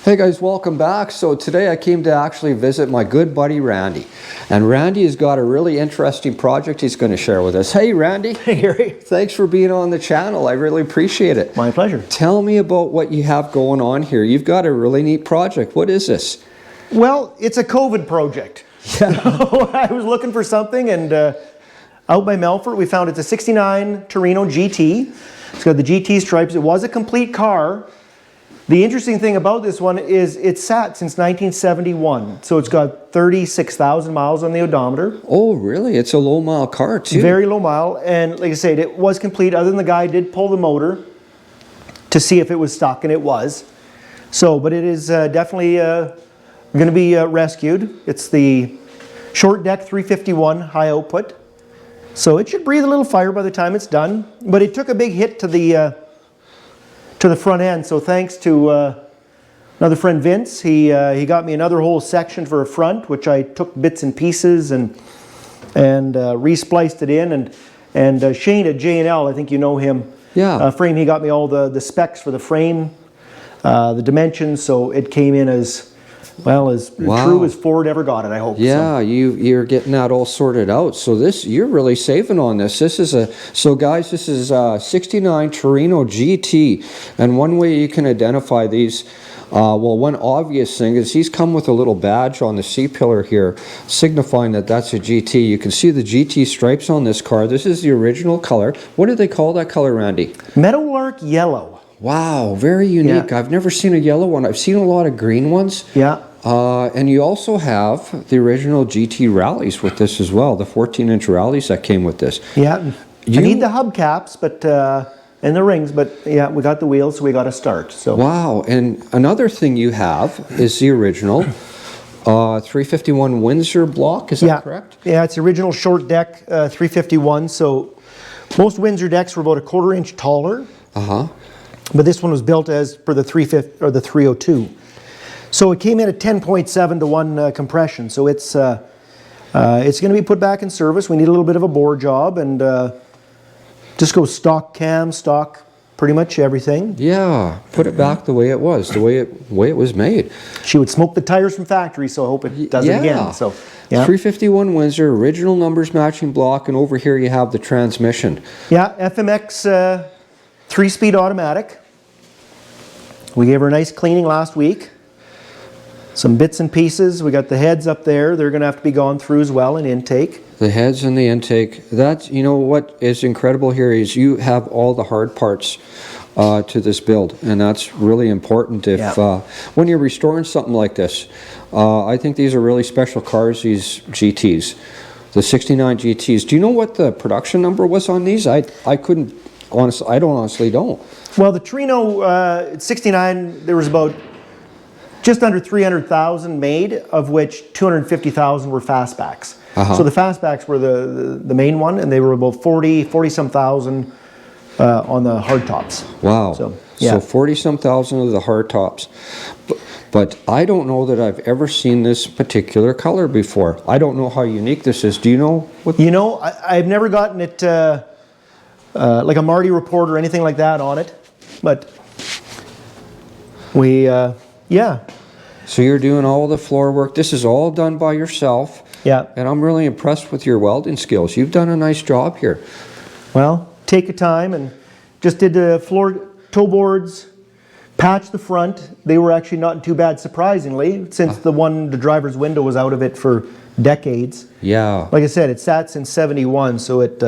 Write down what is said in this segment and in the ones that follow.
Hey guys, welcome back. So today I came to actually visit my good buddy Randy. And Randy has got a really interesting project he's going to share with us. Hey Randy. Hey Gary. Thanks for being on the channel. I really appreciate it. My pleasure. Tell me about what you have going on here. You've got a really neat project. What is this? Well, it's a COVID project. Yeah. So I was looking for something, and out by Melfort we found it's a 69 Torino GT. It's got the GT stripes. It was a complete car. The interesting thing about this one is it's sat since 1971. So it's got 36,000 miles on the odometer. Oh, really? It's a low mile car too. Very low mile. And like I said, it was complete, other than the guy did pull the motor to see if it was stuck, and it was. So, but it is definitely going to be rescued. It's the short deck 351 high output. So it should breathe a little fire by the time it's done. But it took a big hit to the front end. So thanks to another friend, Vince, he got me another whole section for a front, which I took bits and pieces and re-spliced it in. And Shane at J&L, I think you know him. Yeah. Frame, he got me all the specs for the frame, the dimensions, so it came in as well as true as Ford ever got it, I hope. Yeah, so. you're getting that all sorted out. So you're really saving on this. This is guys, this is a 69 Torino GT. And one way you can identify these, well, one obvious thing is he's come with a little badge on the C-pillar here, signifying that that's a GT. You can see the GT stripes on this car. This is the original color. What do they call that color, Randy? Meadowlark yellow. Wow, very unique. Yeah. I've never seen a yellow one. I've seen a lot of green ones. Yeah. And you also have the original GT rallies with this as well, the 14-inch rallies that came with this. Yeah. You need the hubcaps, but and the rings, but yeah, we got the wheels, so we got to start. So. Wow, and another thing you have is the original 351 Windsor block, is that correct? Yeah, it's the original short deck 351, so most Windsor decks were about a 1/4 inch taller. Uh-huh. But this one was built as per the 350 or the 302. So it came in at 10.7 to 1 compression. So it's going to be put back in service. We need a little bit of a bore job, and just go stock cam, stock pretty much everything. Yeah, put it back the way it was, the way it was made. She would smoke the tires from factory, so I hope it does it again. So yeah. 351 Windsor, original numbers matching block, and over here you have the transmission. Yeah, FMX 3-speed automatic. We gave her a nice cleaning last week. Some bits and pieces. We got the heads up there. They're going to have to be gone through as well in intake. The heads and the intake. That's, you know, what is incredible here is you have all the hard parts to this build, and that's really important if when you're restoring something like this. I think these are really special cars, these GTs, the 69 GTs. Do you know what the production number was on these? I couldn't honestly. I honestly don't. Well, the Torino 69, there was about just under 300,000 made, of which 250,000 were fastbacks. So the fastbacks were the main one, and they were about 40-some thousand on the hardtops. Wow. So 40-some thousand of the hardtops. But I don't know that I've ever seen this particular color before. I don't know how unique this is. Do you know what? You know, I've never gotten it like a Marty report or anything like that on it, but we, yeah. So you're doing all the floor work. This is all done by yourself. Yeah. And I'm really impressed with your welding skills. You've done a nice job here. Well, take your time, and just did the floor toe boards, patched the front. They were actually not too bad, surprisingly, since the driver's window was out of it for decades. Yeah. Like I said, it sat since 71, so it,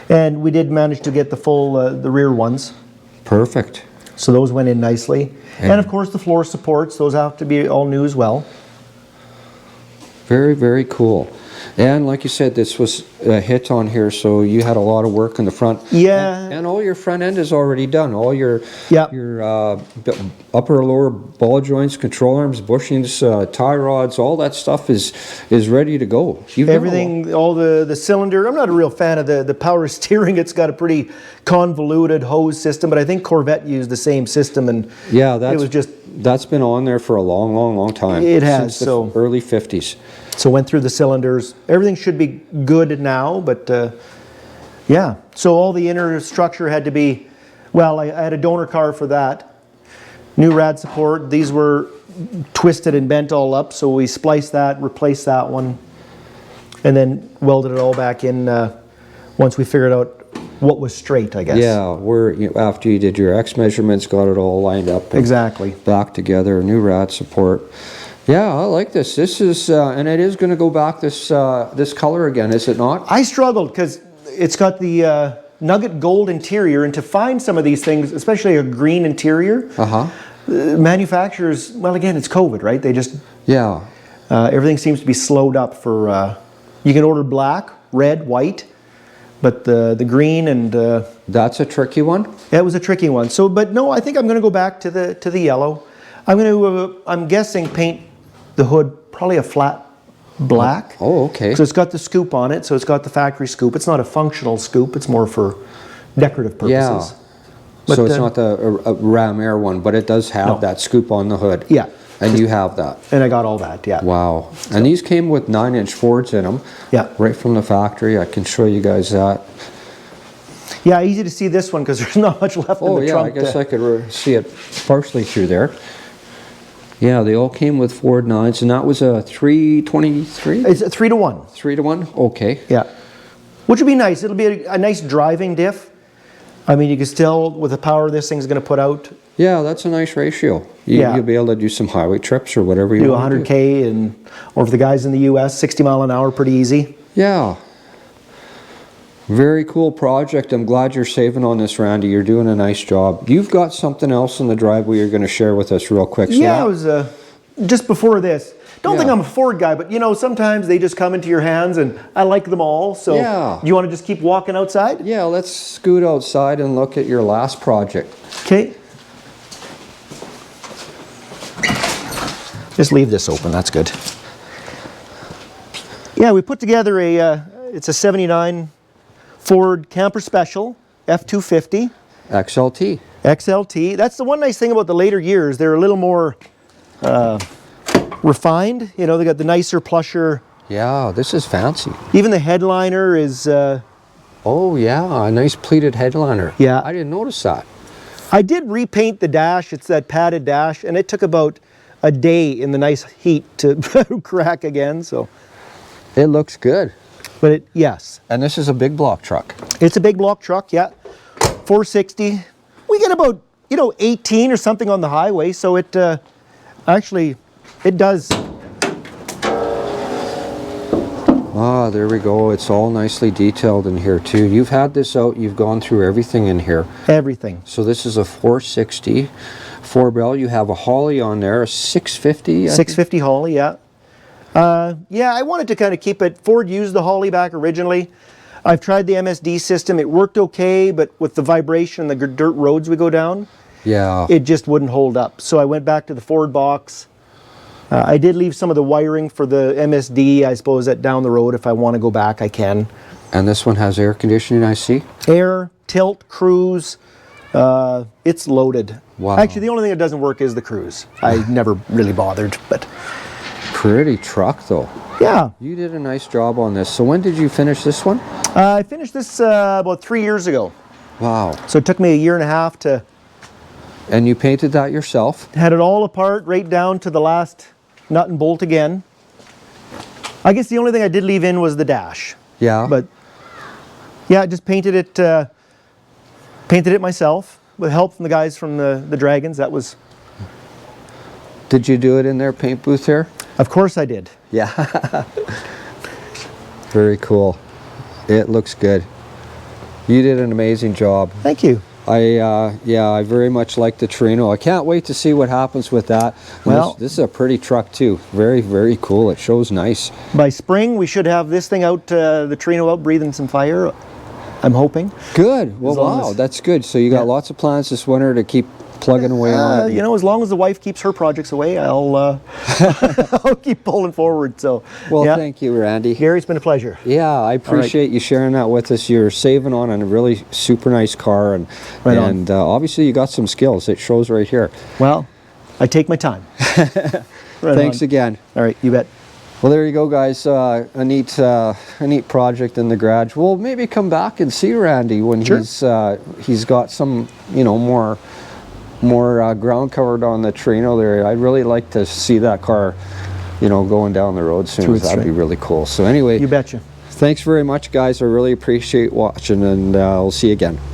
and we did manage to get the full, the rear ones. Perfect. So those went in nicely. And of course the floor supports, those have to be all new as well. Very, very cool. And like you said, this was a hit on here, so you had a lot of work in the front. Yeah. And all your front end is already done. All your upper and lower ball joints, control arms, bushings, tie rods, all that stuff is ready to go. Everything, all the cylinder. I'm not a real fan of the power steering. It's got a pretty convoluted hose system, but I think Corvette used the same system, and yeah, that's been on there for a long time. It has, since the early 50s. So went through the cylinders. Everything should be good now, but yeah. So all the inner structure had to be, well, I had a donor car for that. New rad support. These were twisted and bent all up, so we spliced that, replaced that one, and then welded it all back in once we figured out what was straight, I guess. Yeah, after you did your X measurements, got it all lined up. Exactly. Back together, new rad support. Yeah, I like this. This is, and it is going to go back this color again, is it not? I struggled because it's got the nugget gold interior, and to find some of these things, especially a green interior, manufacturers, well, again, it's COVID, right? They just, everything seems to be slowed up for, you can order black, red, white, but the green and... That's a tricky one? Yeah, it was a tricky one. So, but no, I think I'm going to go back to the yellow. I'm going to, I'm guessing, paint the hood probably a flat black. Oh, okay. So it's got the scoop on it, so it's got the factory scoop. It's not a functional scoop, it's more for decorative purposes. Yeah. But, so it's not the Ram Air one, but it does have that scoop on the hood. Yeah. And you have that. And I got all that, yeah. Wow. So. And these came with 9-inch Fords in them. Yeah. Right from the factory. I can show you guys that. Yeah, easy to see this one because there's not much left in the trunk. I guess I could see it partially through there. Yeah, they all came with Ford 9s, and that was a 323? It's a 3-to-1. 3-to-1? Okay. Yeah. Which would be nice. It'll be a nice driving diff. I mean, you can still, with the power this thing's going to put out. Yeah, that's a nice ratio. You'll be able to do some highway trips or whatever you want to do. 100K, and, or for the guys in the US, 60 mile an hour, pretty easy. Yeah. Very cool project. I'm glad you're saving on this, Randy. You're doing a nice job. You've got something else in the driveway you're going to share with us real quick. So yeah, it was just before this. Don't think I'm a Ford guy, but you know, sometimes they just come into your hands and I like them all. So you want to just keep walking outside? Yeah, let's scoot outside and look at your last project. Okay. Just leave this open, that's good. Yeah, we put together it's a 79 Ford Camper Special F250. XLT. XLT. That's the one nice thing about the later years. They're a little more refined. You know, they got the nicer, plusher. Yeah, this is fancy. Even the headliner is... oh yeah, a nice pleated headliner. Yeah. I didn't notice that. I did repaint the dash. It's that padded dash, and it took about a day in the nice heat to crack again, so... It looks good. But yes. And this is a big block truck. It's a big block truck, yeah. 460. We get about, 18 or something on the highway, so it actually, it does. Ah, there we go. It's all nicely detailed in here too. You've had this out, you've gone through everything in here. Everything. So this is a 460 4-bell. You have a Holly on there, a 650. 650 Holly, yeah. Yeah, I wanted to kind of keep it. Ford used the Holly back originally. I've tried the MSD system. It worked okay, but with the vibration and the dirt roads we go down, it just wouldn't hold up. So I went back to the Ford box. I did leave some of the wiring for the MSD. I suppose that down the road, if I want to go back, I can. And this one has air conditioning, I see? Air, tilt, cruise. It's loaded. Wow. Actually, the only thing that doesn't work is the cruise. I never really bothered, but... Pretty truck though. Yeah. You did a nice job on this. So when did you finish this one? I finished this about 3 years ago. Wow. So it took me a year and a half to... And you painted that yourself? Had it all apart, right down to the last nut and bolt again. I guess the only thing I did leave in was the dash. Yeah. But yeah, I just painted it myself with help from the guys from the Dragons. That was... Did you do it in their paint booth here? Of course I did. Yeah. Very cool. It looks good. You did an amazing job. Thank you. I very much like the Torino. I can't wait to see what happens with that. Well, this is a pretty truck too. Very, very cool. It shows nice. By spring, we should have this thing out, the Torino out breathing some fire. I'm hoping. Good. Well, wow, that's good. So you got lots of plans this winter to keep plugging away on it. You know, as long as the wife keeps her projects away, I'll I'll keep pulling forward. So, well, thank you, Randy. Gary, it's been a pleasure. Yeah, I appreciate you sharing that with us. You're saving on a really super nice car, and obviously you got some skills. It shows right here. Well, I take my time. Thanks again. All right, you bet. Well, there you go, guys. A neat project in the garage. We'll maybe come back and see Randy when he's got some, more more ground covered on the Torino there. I'd really like to see that car, you know, going down the road soon. That'd be really cool. So anyway, You betcha. thanks very much, guys. I really appreciate watching, and we'll see you again.